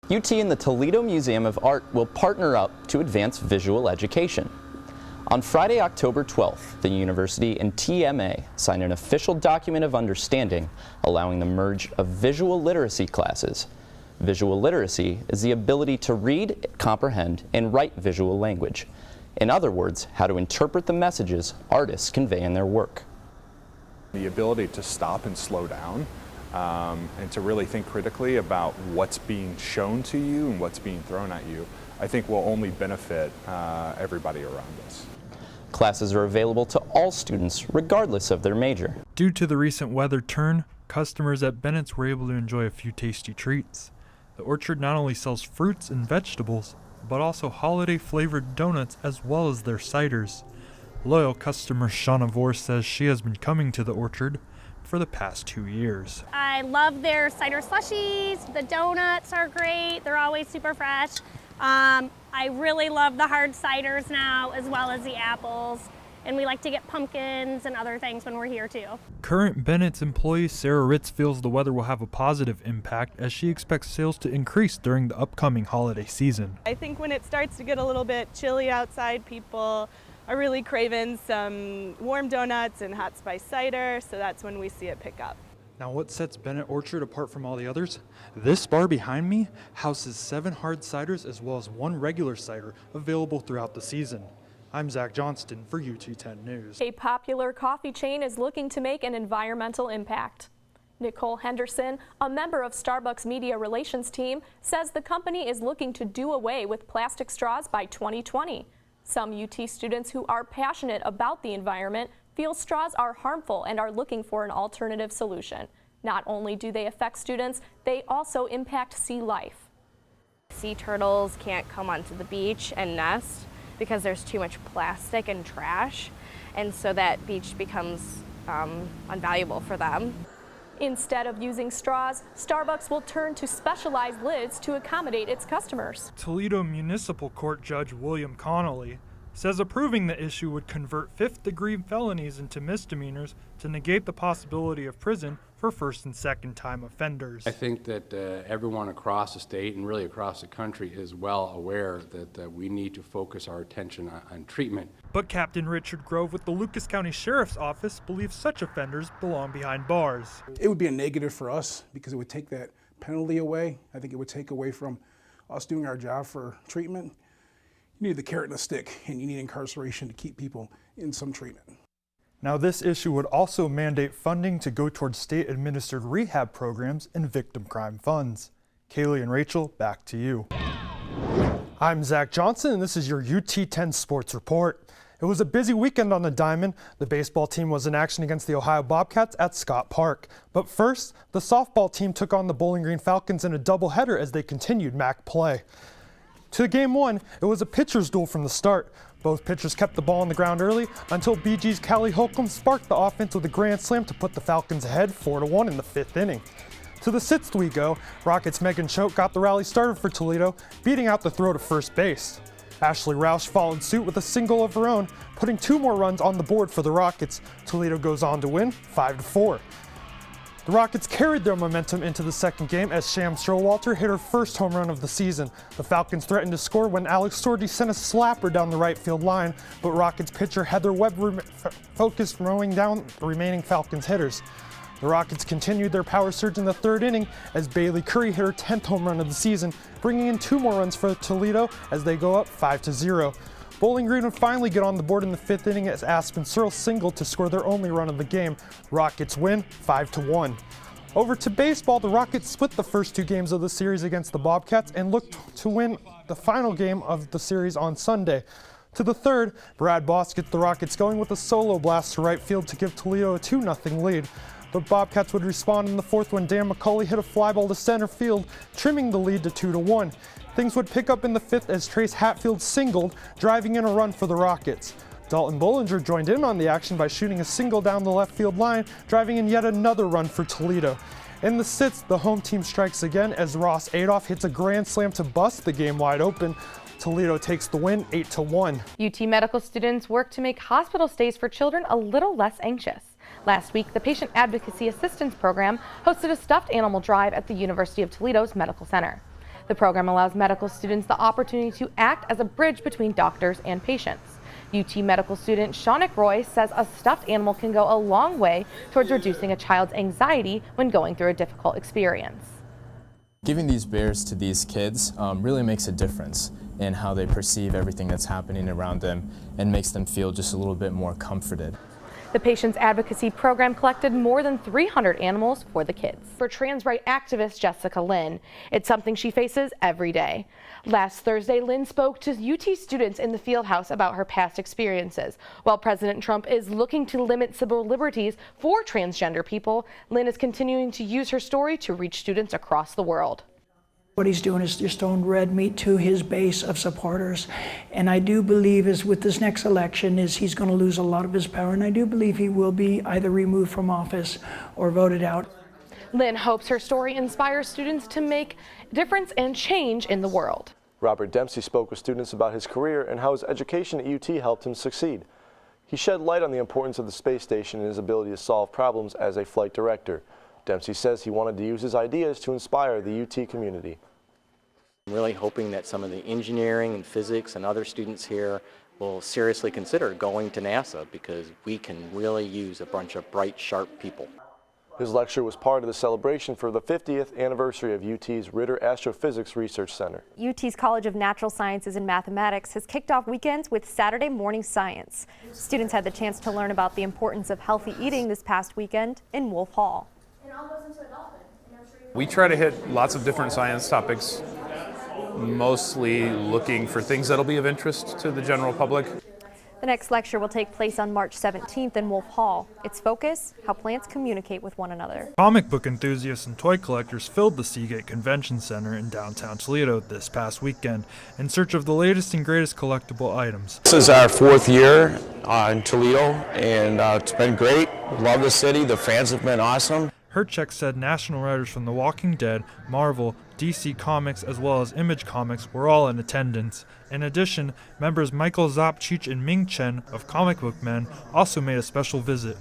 UT and the Toledo Museum of Art will partner up to advance visual education. On Friday, October 12th, the university and TMA signed an official document of understanding allowing the merge of visual literacy classes. Visual literacy is the ability to read, comprehend, and write visual language. In other words, how to interpret the messages artists convey in their work. The ability to stop and slow down and to really think critically about what's being shown to you and what's being thrown at you, I think will only benefit everybody around us. Classes are available to all students, regardless of their major. Due to the recent weather turn, customers at Bennett's were able to enjoy a few tasty treats. The orchard not only sells fruits and vegetables, but also holiday-flavored donuts as well as their ciders. Loyal customer Shauna Vore says she has been coming to the orchard for the past 2 years. I love their cider slushies. The donuts are great. They're always super fresh. I really love the hard ciders now, as well as the apples. And we like to get pumpkins and other things when we're here too. Current Bennett's employee Sarah Ritz feels the weather will have a positive impact as she expects sales to increase during the upcoming holiday season. I think when it starts to get a little bit chilly outside, people are really craving some warm donuts and hot spice cider, so that's when we see it pick up. Now what sets Bennett Orchard apart from all the others? This bar behind me houses 7 hard ciders as well as 1 regular cider available throughout the season. I'm Zach Johnston for UT10 News. A popular coffee chain is looking to make an environmental impact. Nicole Henderson, a member of Starbucks Media Relations team, says the company is looking to do away with plastic straws by 2020. Some UT students who are passionate about the environment feel straws are harmful and are looking for an alternative solution. Not only do they affect students, they also impact sea life. Sea turtles can't come onto the beach and nest because there's too much plastic and trash, and so that beach becomes unvaluable for them. Instead of using straws, Starbucks will turn to specialized lids to accommodate its customers. Toledo Municipal Court Judge William Connolly says approving the issue would convert 5th-degree felonies into misdemeanors to negate the possibility of prison for first and second time offenders. I think that everyone across the state and really across the country is well aware that we need to focus our attention on treatment. But Captain Richard Grove with the Lucas County Sheriff's Office believes such offenders belong behind bars. It would be a negative for us because it would take that penalty away. I think it would take away from us doing our job for treatment. You need the carrot and the stick, and you need incarceration to keep people in some treatment. Now this issue would also mandate funding to go towards state-administered rehab programs and victim crime funds. Kaylee and Rachel, back to you. I'm Zach Johnson, and this is your UT10 Sports Report. It was a busy weekend on the Diamond. The baseball team was in action against the Ohio Bobcats at Scott Park. But first, the softball team took on the Bowling Green Falcons in a doubleheader as they continued MAC play. To game 1, it was a pitcher's duel from the start. Both pitchers kept the ball on the ground early until BG's Callie Holcomb sparked the offense with a grand slam to put the Falcons ahead 4-1 in the 5th inning. To the 6th we go. Rockets' Megan Choate got the rally started for Toledo, beating out the throw to first base. Ashley Roush followed suit with a single of her own, putting 2 more runs on the board for the Rockets. Toledo goes on to win 5-4. The Rockets carried their momentum into the second game as Sham Strowalter hit her first home run of the season. The Falcons threatened to score when Alex Sordi sent a slapper down the right field line, but Rockets pitcher Heather Webb focused mowing down the remaining Falcons hitters. The Rockets continued their power surge in the 3rd inning as Bailey Curry hit her 10th home run of the season, bringing in 2 more runs for Toledo as they go up 5-0. Bowling Green would finally get on the board in the 5th inning as Aspen Searle singled to score their only run of the game. Rockets win 5-1. Over to baseball, the Rockets split the first 2 games of the series against the Bobcats and looked to win the final game of the series on Sunday. To the 3rd, Brad Boss gets the Rockets going with a solo blast to right field to give Toledo a 2-0 lead. The Bobcats would respond in the 4th when Dan McCauley hit a fly ball to center field, trimming the lead to 2-1. Things would pick up in the 5th as Trace Hatfield singled, driving in a run for the Rockets. Dalton Bollinger joined in on the action by shooting a single down the left field line, driving in yet another run for Toledo. In the 6th, the home team strikes again as Ross Adolph hits a grand slam to bust the game wide open. Toledo takes the win 8-1. UT medical students work to make hospital stays for children a little less anxious. Last week, the Patient Advocacy Assistance Program hosted a stuffed animal drive at the University of Toledo's Medical Center. The program allows medical students the opportunity to act as a bridge between doctors and patients. UT medical student Shaunik Roy says a stuffed animal can go a long way towards reducing a child's anxiety when going through a difficult experience. Giving these bears to these kids really makes a difference in how they perceive everything that's happening around them and makes them feel just a little bit more comforted. The Patients Advocacy Program collected more than 300 animals for the kids. For trans rights activist Jessica Lynn, it's something she faces every day. Last Thursday, Lynn spoke to UT students in the Fieldhouse about her past experiences. While President Trump is looking to limit civil liberties for transgender people, Lynn is continuing to use her story to reach students across the world. What he's doing is just throwing red meat to his base of supporters. And I do believe is with this next election is he's going to lose a lot of his power. And I do believe he will be either removed from office or voted out. Lynn hopes her story inspires students to make a difference and change in the world. Robert Dempsey spoke with students about his career and how his education at UT helped him succeed. He shed light on the importance of the space station and his ability to solve problems as a flight director. Dempsey says he wanted to use his ideas to inspire the UT community. I'm really hoping that some of the engineering and physics and other students here will seriously consider going to NASA because we can really use a bunch of bright, sharp people. His lecture was part of the celebration for the 50th anniversary of UT's Ritter Astrophysics Research Center. UT's College of Natural Sciences and Mathematics has kicked off weekends with Saturday morning science. Students had the chance to learn about the importance of healthy eating this past weekend in Wolf Hall. We try to hit lots of different science topics, mostly looking for things that'll be of interest to the general public. The next lecture will take place on March 17th in Wolf Hall. Its focus, how plants communicate with one another. Comic book enthusiasts and toy collectors filled the Seagate Convention Center in downtown Toledo this past weekend in search of the latest and greatest collectible items. This is our 4th year in Toledo, and it's been great. Love the city. The fans have been awesome. Herchek said national writers from The Walking Dead, Marvel, DC Comics, as well as Image Comics were all in attendance. In addition, members Michael Zapchich and Ming Chen of Comic Book Men also made a special visit.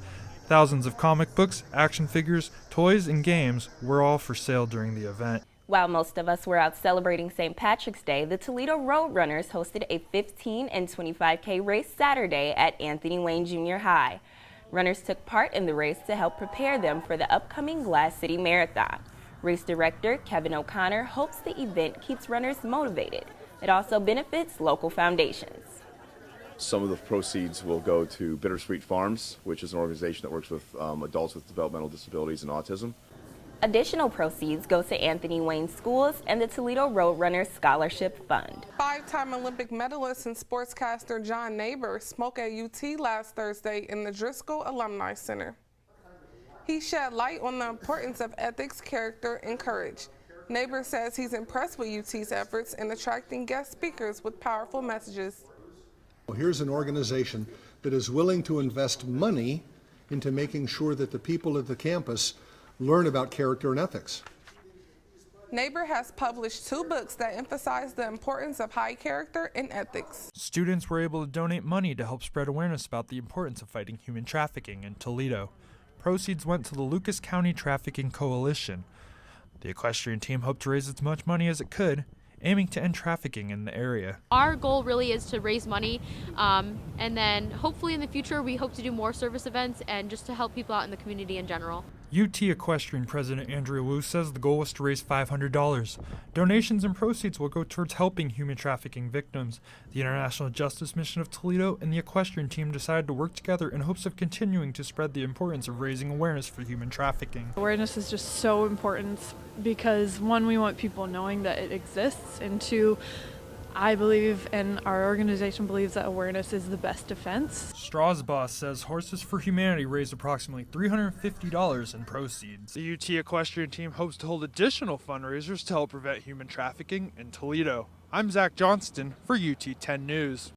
Thousands of comic books, action figures, toys, and games were all for sale during the event. While most of us were out celebrating St. Patrick's Day, the Toledo Road Runners hosted a 15 and 25K race Saturday at Anthony Wayne Junior High. Runners took part in the race to help prepare them for the upcoming Glass City Marathon. Race director Kevin O'Connor hopes the event keeps runners motivated. It also benefits local foundations. Some of the proceeds will go to Bittersweet Farms, which is an organization that works with adults with developmental disabilities and autism. Additional proceeds go to Anthony Wayne Schools and the Toledo Road Runners Scholarship Fund. 5-time Olympic medalist and sportscaster John Neighbor spoke at UT last Thursday in the Driscoll Alumni Center. He shed light on the importance of ethics, character, and courage. Neighbor says he's impressed with UT's efforts in attracting guest speakers with powerful messages. Here's an organization that is willing to invest money into making sure that the people at the campus learn about character and ethics. Neighbor has published 2 books that emphasize the importance of high character and ethics. Students were able to donate money to help spread awareness about the importance of fighting human trafficking in Toledo. Proceeds went to the Lucas County Trafficking Coalition. The equestrian team hoped to raise as much money as it could, aiming to end trafficking in the area. Our goal really is to raise money, and then hopefully in the future we hope to do more service events and just to help people out in the community in general. UT Equestrian President Andrea Wu says the goal was to raise $500. Donations and proceeds will go towards helping human trafficking victims. The International Justice Mission of Toledo and the equestrian team decided to work together in hopes of continuing to spread the importance of raising awareness for human trafficking. Awareness is just so important because, one, we want people knowing that it exists, and 2, I believe and our organization believes that awareness is the best defense. Strasboss says Horses for Humanity raised approximately $350 in proceeds. The UT equestrian team hopes to hold additional fundraisers to help prevent human trafficking in Toledo. I'm Zach Johnston for UT 10 News.